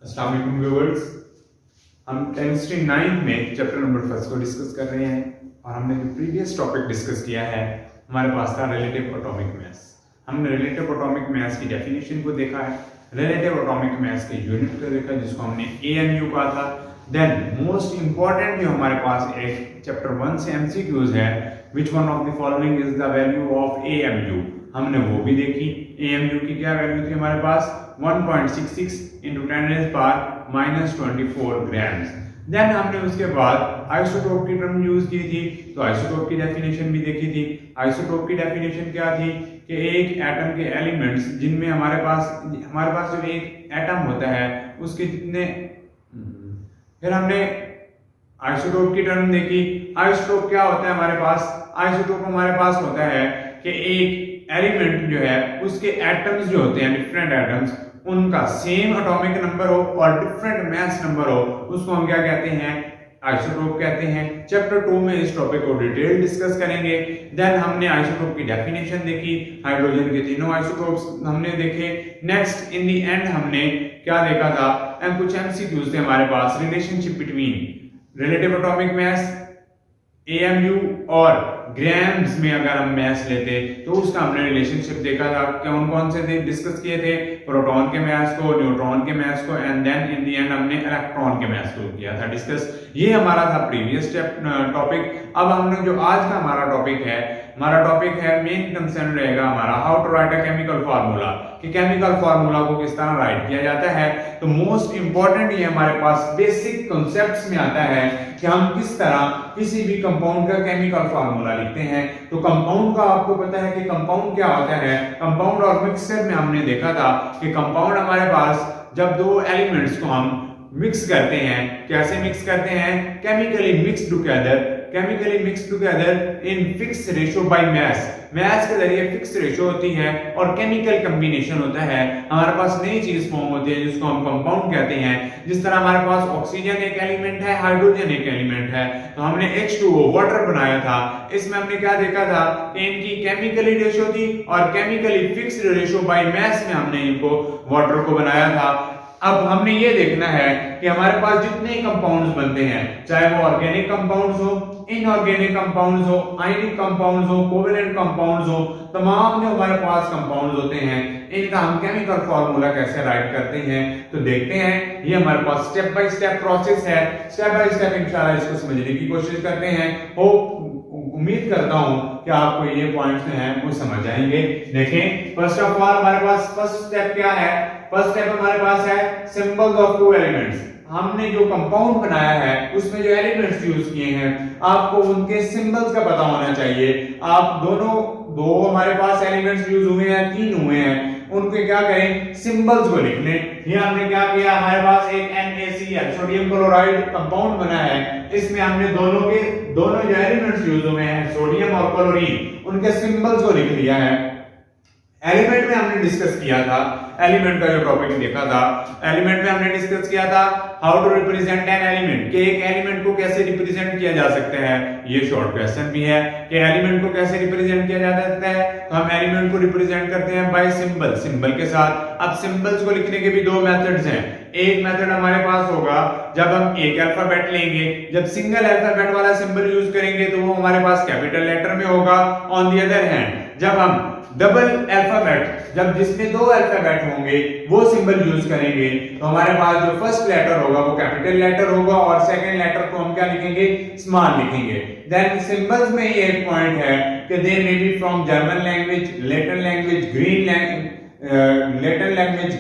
अस्सलाम वालेकुम व्यूअर्स, हम केमिस्ट्री 9 में चैप्टर नंबर 1 को डिस्कस कर रहे हैं और हमने जो प्रीवियस टॉपिक डिस्कस किया है हमारे पास था रिलेटिव एटॉमिक मास। हमने रिलेटिव एटॉमिक मास की डेफिनेशन को देखा है, रिलेटिव एटॉमिक मास के यूनिट को देखा जिसको हमने AMU कहा था। देन मोस्ट इंपॉर्टेंट जो हमारे पास एक चैप्टर 1 से MCQs है, which one of the following is the value of AMU, हमने वो भी देखी। AMU की क्या वैल्यू थी हमारे पास 1.66 into 10⁻⁻24 ग्राम्स। देन हमने उसके बाद आइसोटोप की टर्म यूज की थी, तो आइसोटोप की डेफिनेशन भी देखी थी। आइसोटोप की डेफिनेशन क्या थी कि एक एटम के एलिमेंट्स जिनमें हमारे पास जो एक एटम होता है उसके जितने, फिर हमने आइसोटोप की टर्म देखी। आइसोटोप क्या होता है हमारे पास? आइसोटोप हमारे पास होता है कि एक एलिमेंट जो है उसके एटम्स जो होते हैं, डिफरेंट एटम्स, उनका सेम एटॉमिक नंबर हो और डिफरेंट मास नंबर हो, उसको हम क्या कहते हैं? आइसोटोप कहते हैं। चैप्टर 2 में इस टॉपिक को डिटेल डिस्कस करेंगे। देन हमने आइसोटोप की डेफिनेशन देखी, हाइड्रोजन के तीनों आइसोटोप्स हमने देखे। नेक्स्ट इन द एंड हमने क्या देखा था? कुछ MCQs थे हमारे पास, relationship between relative atomic mass, AMU और ग्राम्स में अगर हम मास लेते तो उसका हमने रिलेशनशिप देखा था। कौन कौन से थे डिस्कस किए थे? प्रोटॉन के मास को, न्यूट्रॉन के मास को, and then in the end हमने इलेक्ट्रॉन के मास को किया था डिस्कस। ये हमारा था प्रीवियस टॉपिक। अब हमने जो आज का हमारा टॉपिक है मेन कंसर्न रहेगा हमारा how to write a chemical formula, कि केमिकल फार्मूला को किस तरह राइट किया जाता है। तो मोस्ट इंपॉर्टेंट ये हमारे पास बेसिक कॉन्सेप्ट्स में आता है कि हम किस तरह किसी भी कंपाउंड का केमिकल फार्मूला लिखते हैं। तो कंपाउंड का आपको पता है कि कंपाउंड क्या होता है। कंपाउंड और मिक्सचर में हमने देखा था कि कंपाउंड हमारे पास जब दो एलिमेंट्स को हम मिक्स करते हैं, कैसे मिक्स करते हैं? Chemically mix together in fix ratio by mass के जरिए फिक्स रेशियो होती है और केमिकल कॉम्बिनेशन होता है। हमारे पास नई चीज फॉर्म होती है जिसको हम कंपाउंड कहते हैं। जिस तरह हमारे पास ऑक्सीजन एक एलिमेंट है, हाइड्रोजन एक एलिमेंट है, तो हमने H2O वाटर बनाया था। इसमें हमने क्या देखा था कि इनकी केमिकली रेशियो थी और chemically fixed ratio by mass में हमने इनको वाटर को बनाया था। अब हमने ये देखना है कि हमारे पास जितने कंपाउंड्स बनते हैं, चाहे वो ऑर्गेनिक कंपाउंड्स हो, इनऑर्गेनिक कंपाउंड्स हो, आयनिक कंपाउंड्स हो, कोवेलेंट कंपाउंड्स हो, तमाम जो हमारे पास कंपाउंड्स होते हैं इनका हम केमिकल फार्मूला कैसे राइट करते हैं। तो देखते हैं, ये हमारे पास स्टेप बाय स्टेप प्रोसेस है। स्टेप बाय स्टेप इंशाल्लाह इसको समझने की कोशिश करते हैं। उम्मीद करता हूं कि आपको ये पॉइंट्स जो हैं वो समझ आएंगे। देखें, फर्स्ट ऑफ ऑल हमारे पास फर्स्ट स्टेप क्या है? फर्स्ट स्टेप हमारे पास है सिंबल्स ऑफ टू एलिमेंट्स। हमने जो कंपाउंड बनाया है उसमें जो एलिमेंट्स यूज किए हैं आपको उनके सिंबल्स का पता होना चाहिए। आप दो हमारे पास एलिमेंट्स यूज हुए हैं, 3 हुए हैं, उनके क्या करें? सिंबल्स को लिख लें। ये हमने क्या किया, हमारे पास एक NaCl सोडियम क्लोराइड कंपाउंड बना है। इसमें हमने दोनों जो एलिमेंट्स यूज हुए हैं, सोडियम और क्लोरीन, उनके सिंबल्स को लिख लिया है। एलिमेंट में हमने डिस्कस किया था, एलिमेंट का जो टॉपिक देखा था, एलिमेंट में हमने डिस्कस किया था how to represent an element, कि एक एलिमेंट को कैसे रिप्रेजेंट किया जा सकता है। ये शॉर्ट क्वेश्चन भी है कि एलिमेंट को कैसे रिप्रेजेंट किया जा सकता है। तो हम एलिमेंट को रिप्रेजेंट करते हैं बाय सिंबल के साथ। अब सिंबल्स को लिखने के भी 2 मेथड्स हैं। एक मेथड हमारे पास होगा जब हम एक अल्फाबेट लेंगे, जब सिंगल अल्फाबेट वाला सिंबल यूज करेंगे तो वो हमारे पास कैपिटल लेटर में होगा। ऑन द अदर हैंड जब हम डबल अल्फाबेट, जब जिसमें 2 अल्फाबेट होंगे वो सिंबल यूज करेंगे तो हमारे पास जो फर्स्ट लेटर होगा वो कैपिटल लेटर होगा और सेकंड लेटर को हम क्या लिखेंगे? स्मॉल लिखेंगे। देन सिंबल्स में ये एक पॉइंट है कि they may be from German language, Latin language,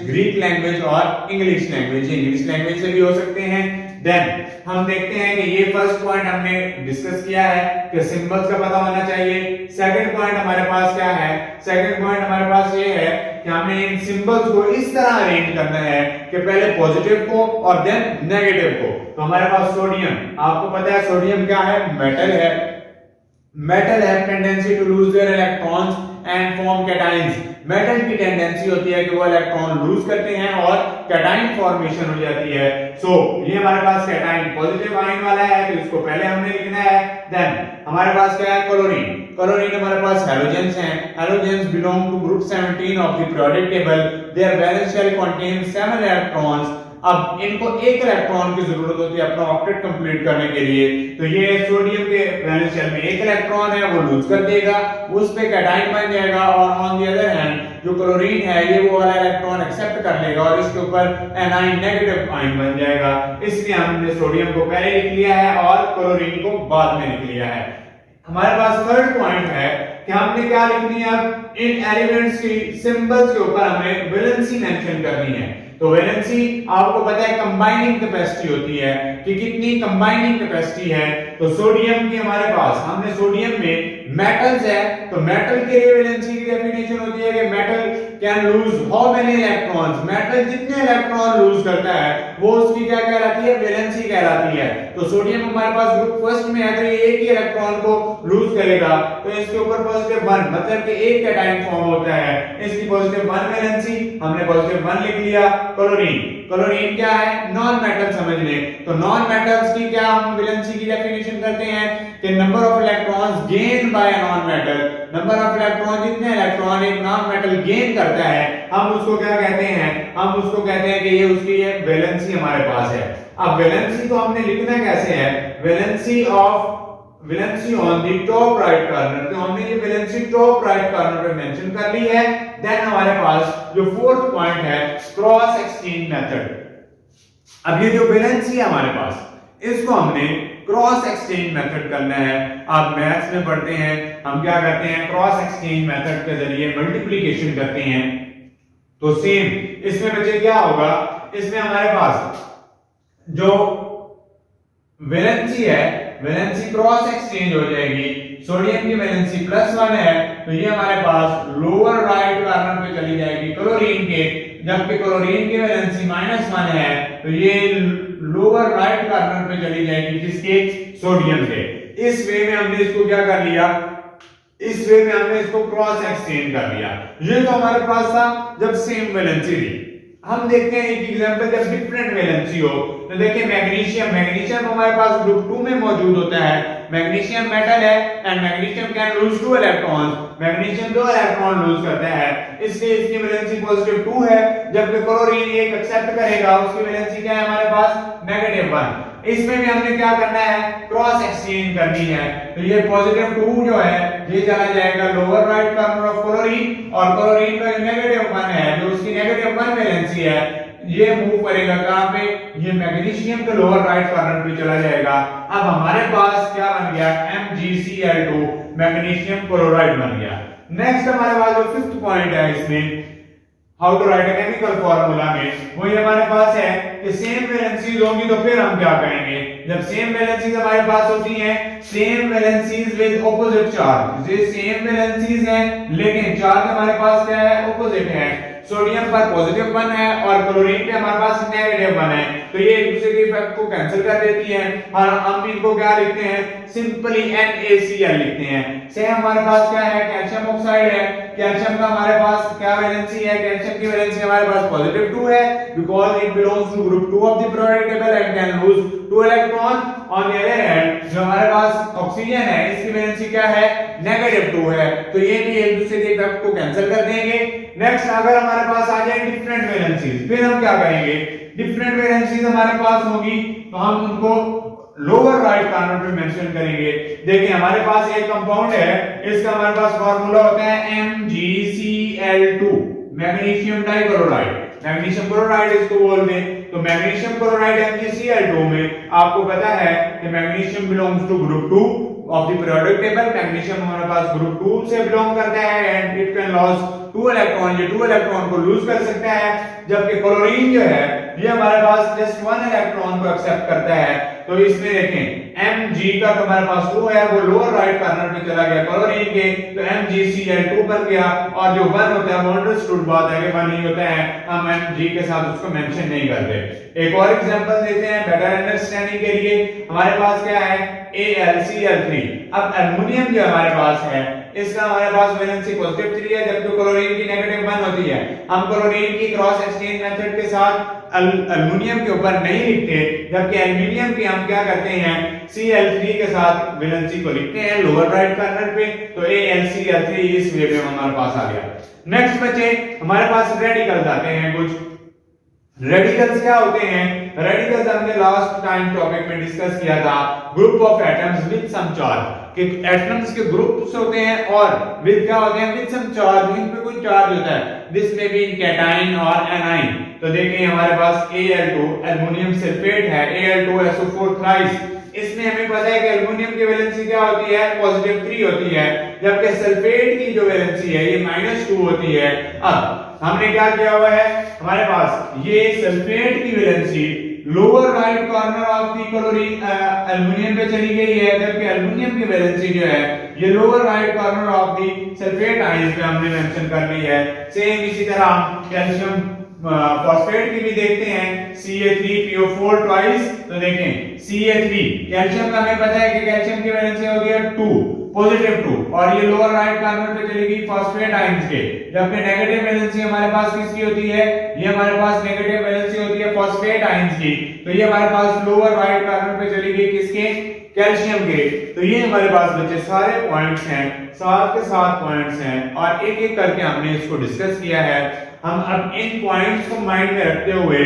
Greek language और इंग्लिश लैंग्वेज से भी हो सकते हैं। देन हम देखते हैं कि ये फर्स्ट पॉइंट हमने डिस्कस किया है कि सिंबल्स का पता होना चाहिए। सेकंड पॉइंट हमारे पास क्या है? सेकंड पॉइंट हमारे पास ये है कि हमने इन सिंबल्स को इस तरह अरेंज करना है कि पहले पॉजिटिव को और देन नेगेटिव को। तो हमारे पास सोडियम, आपको पता है सोडियम क्या है? मेटल है tendency to lose their electrons and form cations. Metal की टेंडेंसी होती है कि वो इलेक्ट्रॉन लूज करते हैं और कैटाइन फॉर्मेशन हो जाती है। सो ये हमारे पास कैटाइन पॉजिटिव आयन वाला है तो इसको पहले हमने लिखना है। देन हमारे पास क्या है? क्लोरीन हमारे पास हैलोजेंस हैं। Halogens belong to group 17 of the periodic table. Their valence shell contain 7 electrons अब इनको एक इलेक्ट्रॉन की जरूरत होती है अपना ऑक्टेट कंप्लीट करने के लिए, तो ये सोडियम के वैलेंस शेल में एक इलेक्ट्रॉन है वो लूज कर देगा, उस पे कैटायन बन जाएगा, और ऑन द अदर हैंड जो क्लोरीन है ये वो वाला इलेक्ट्रॉन एक्सेप्ट कर लेगा और इसके ऊपर एनाइन नेगेटिव आयन बन जाएगा। इसलिए हमने सोडियम को पहले लिख लिया है और क्लोरीन को बाद में लिख लिया है। हमारे पास थर्ड पॉइंट है कि हमने क्या लिखनी है, अब इन एलिमेंट्स की सिंबल्स के ऊपर हमें वैलेंसी मेंशन करनी है। तो वैलेंसी आपको पता है कंबाइनिंग कैपेसिटी होती है कि कितनी कंबाइनिंग कैपेसिटी है। तो सोडियम की हमारे पास, हमने सोडियम में मेटल्स है तो मेटल के लिए वैलेंसी की डेफिनेशन होती है कि metal can lose how many electrons, metal जितने इलेक्ट्रॉन लूज करता है वो उसकी क्या कहलाती है, वैलेंसी कहलाती है। तो सोडियम हमारे पास ग्रुप फर्स्ट में अगर ये एक ही इलेक्ट्रॉन को लूज करेगा तो इसके ऊपर पॉजिटिव 1 मतलब कि एक कैटायन फॉर्म होता है, इसकी पॉजिटिव 1 वैलेंसी, हमने पॉजिटिव 1 लिख लिया। क्लोरीन, क्लोरीन क्या है, नॉन मेटल समझ लें, तो नॉन मेटल्स की क्या हम वैलेंसी की डेफिनेशन करते हैं कि number of electrons gain by non metal, number of electron जितने इलेक्ट्रॉन एक नॉन मेटल गेन करता है हम उसको क्या कहते हैं, हम उसको कहते हैं कि ये उसकी ये वैलेंसी हमारे पास है। अब वैलेंसी को हमने लिखना कैसे है, valency on the top right corner, तो हमने ये वैलेंसी टॉप राइट कॉर्नर पे मेंशन कर ली है। देन हमारे पास जो फोर्थ पॉइंट है क्रॉस एक्सचेंज मेथड। अब ये जो वैलेंसी है हमारे पास, इसको हमने क्रॉस एक्सचेंज मेथड करना है। आप मैथ्स में पढ़ते हैं हम क्या करते हैं, क्रॉस एक्सचेंज मेथड के जरिए मल्टीप्लिकेशन करते हैं। तो सेम इसमें बच्चे क्या होगा, इसमें हमारे पास जो वैलेंसी है, वैलेंसी क्रॉस एक्सचेंज हो जाएगी। सोडियम की वैलेंसी +1 है तो ये हमारे पास लोअर राइट कॉर्नर पे चली जाएगी क्लोरीन के, जबकि क्लोरीन की वैलेंसी -1 है तो ये लोअर राइट कॉर्नर पे चली जाएगी किसके, सोडियम के। इस वे में हमने इसको क्या कर लिया, इस वे में हमने इसको क्रॉस एक्सचेंज कर लिया। ये तो हमारे पास था जब सेम वैलेंसी थी। हम देखते हैं एक एग्जांपल जब डिफरेंट वैलेंसी हो, तो देखिए मैग्नीशियम, मैग्नीशियम हमारे पास ग्रुप 2 में मौजूद होता है। मैग्नीशियम मेटल है and magnesium can lose 2 electrons, magnesium 2 electron lose करता है, इसलिए इसकी वैलेंसी पॉजिटिव 2 है, जबकि क्लोरीन एक एक्सेप्ट करेगा, उसकी वैलेंसी क्या है हमारे पास, -1। इसमें भी हमने क्या करना है, क्रॉस एक्सचेंज करनी है। तो ये पॉजिटिव 2 जो है ये चला जाएगा lower right corner of chlorine, और क्लोरीन का -1 है जो उसकी -1 वैलेंसी है ये मूव करेगा कहां पे, ये मैग्नीशियम के लोअर राइट कॉर्नर पे चला जाएगा। अब हमारे पास क्या बन गया, MgCl2 मैग्नीशियम क्लोराइड बन गया। नेक्स्ट हमारे पास जो फिफ्थ पॉइंट है इसमें how to write a chemical formula में, वो ये हमारे पास है कि सेम वैलेंसीज होंगी तो फिर हम क्या करेंगे, जब सेम वैलेंसीज हमारे पास होती हैं, same valencies with opposite charge, ये सेम वैलेंसीज हैं लेकिन चार्ज हमारे पास क्या है, ऑपोजिट है। सोडियम पर पॉजिटिव 1 है और क्लोरीन पे हमारे पास -1 है, तो ये एक दूसरे के इफेक्ट को कैंसिल कर देती है और हम इनको क्या लिखते हैं, सिंपली NaCl लिखते हैं। सेम हमारे पास क्या है, कैल्शियम ऑक्साइड है, कैल्शियम का हमारे पास क्या वैलेंसी है, कैल्शियम की वैलेंसी हमारे पास पॉजिटिव 2 है because it belongs to group 2 of the periodic table and can lose 2 electron. On the other hand जो हमारे पास ऑक्सीजन है इसकी वैलेंसी क्या है, -2 है, तो ये भी एक दूसरे के इफेक्ट को कैंसिल कर देंगे। नेक्स्ट अगर हमारे पास आ जाए डिफरेंट वैलेंसीज, फिर हम क्या करेंगे, डिफरेंट वैलेंसीज हमारे पास होगी तो हम उनको लोअर राइट कॉर्नर पे मेंशन करेंगे। देखिए हमारे पास एक कंपाउंड है, इसका हमारे पास फार्मूला होता है MgCl2 magnesium dichloride, magnesium chloride इसको बोलते हैं। तो मैग्नीशियम क्लोराइड MgCl2 में आपको पता है कि magnesium belongs to group 2 of the periodic table, magnesium हमारे पास ग्रुप 2 से बिलोंग करता है and it can loss 2 electron, ये 2 इलेक्ट्रॉन को लूज कर सकता है, जबकि क्लोरीन जो है ये हमारे पास जस्ट 1 इलेक्ट्रॉन को एक्सेप्ट करता है। तो इसमें देखें Mg का तो हमारे पास 2 है, वो लोअर राइट कॉर्नर पे चला गया क्लोरीन के, तो MgCl2 बन गया, और जो 1 होता है वो अंडरस्टूड बात है कि 1 नहीं होता है, हम Mg के साथ उसको मेंशन नहीं करते। एक और एग्जांपल देते हैं बेटर अंडरस्टैंडिंग के लिए। हमारे पास क्या है, AlCl3। अब एल्युमिनियम जो हमारे पास है इसका हमारे पास वैलेंसी पॉजिटिव 3 है, जबकि क्लोरीन की -1 होती है। हम क्लोरीन की क्रॉस एक्सचेंज मेथड के साथ एल्युमिनियम के ऊपर नहीं लिखते, जबकि एल्युमिनियम की हम क्या करते हैं, Cl3 के साथ वैलेंसी को लिखते हैं लोअर राइट कॉर्नर पे, तो AlCl3 इस वे में हमारे पास आ गया। नेक्स्ट बच्चे हमारे पास रेडिकल्स आते हैं कुछ। रेडिकल्स क्या होते हैं? रेडिकल्स हमने लास्ट टाइम टॉपिक में डिस्कस किया था, group of atoms with some charge, कि एटम्स के ग्रुप्स होते हैं और विद क्या होते हैं? विद सम चार्ज, इन पे कोई चार्ज होता है। दिस में बी कैटाइन और एनाइन। तो देखिए हमारे पास Al2 एल्युमिनियम सल्फेट है, Al2SO4 थ्राइस। इसमें हमें पता है कि एल्युमिनियम की वैलेंसी क्या होती है? +3 होती है, जबकि सल्फेट की जो वैलेंसी है ये -2 होती है। अब हमने क्या किया हुआ है? हमारे पास ये सल्फेट की valency lower right corner of the chlorine aluminium पे चली गई है, जबकि एल्युमिनियम की वैलेंसी जो है ये lower right corner of the sulphate ions पे हमने मेंशन कर ली है। सेम इसी तरह कैल्शियम फॉस्फेट की भी देखते हैं, Ca3PO4 ट्वाइस। तो देखें Ca3 कैल्शियम का हमें पता है कि कैल्शियम की वैलेंसी होगी 2 +2 और ये लोअर राइट कॉर्नर पे चलेगी फॉस्फेट आयंस के, जबकि नेगेटिव वैलेंसी हमारे पास किसकी होती है? ये हमारे पास नेगेटिव वैलेंसी होती है फॉस्फेट आयंस की। तो ये हमारे पास लोअर राइट कॉर्नर पे चलेगी किसके? कैल्शियम के। तो ये हमारे पास बच्चे सारे पॉइंट्स हैं, 7 के 7 पॉइंट्स हैं और एक एक करके हमने इसको डिस्कस किया है। हम अब इन पॉइंट्स को माइंड में रखते हुए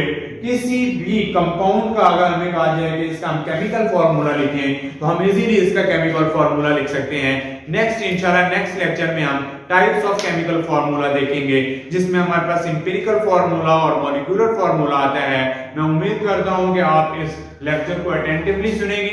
किसी भी कंपाउंड का अगर हमें कहा जाए कि इसका हम केमिकल फार्मूला लिखें तो हम इजीली इसका केमिकल फार्मूला लिख सकते हैं। नेक्स्ट इंशाल्लाह नेक्स्ट लेक्चर में हम टाइप्स ऑफ केमिकल फार्मूला देखेंगे, जिसमें हमारे पास एम्पिरिकल फार्मूला और मॉलिक्यूलर फार्मूला आता है। मैं उम्मीद करता हूं कि आप इस लेक्चर को अटेंटिवली सुनेंगे।